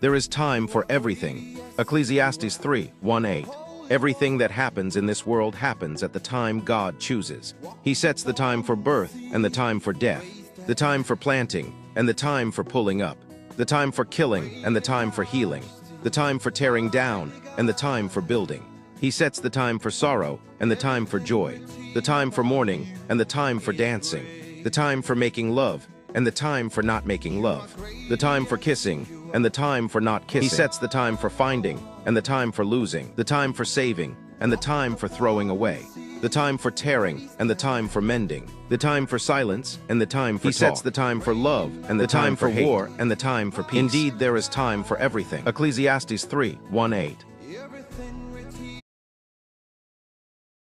There is time for everything. Ecclesiastes 3:1-8. Everything that happens in this world happens at the time God chooses. He sets the time for birth and the time for death, the time for planting and the time for pulling up, the time for killing and the time for healing, the time for tearing down and the time for building. He sets the time for sorrow and the time for joy, the time for mourning and the time for dancing, the time for making love and the time for not making love, the time for kissing and the time for not kissing. He sets the time for finding and the time for losing, the time for saving and the time for throwing away, the time for tearing and the time for mending, the time for silence and the time for talk. He sets the time for love and the time for war and the time for peace. Indeed, there is time for everything. Ecclesiastes 3:1-8.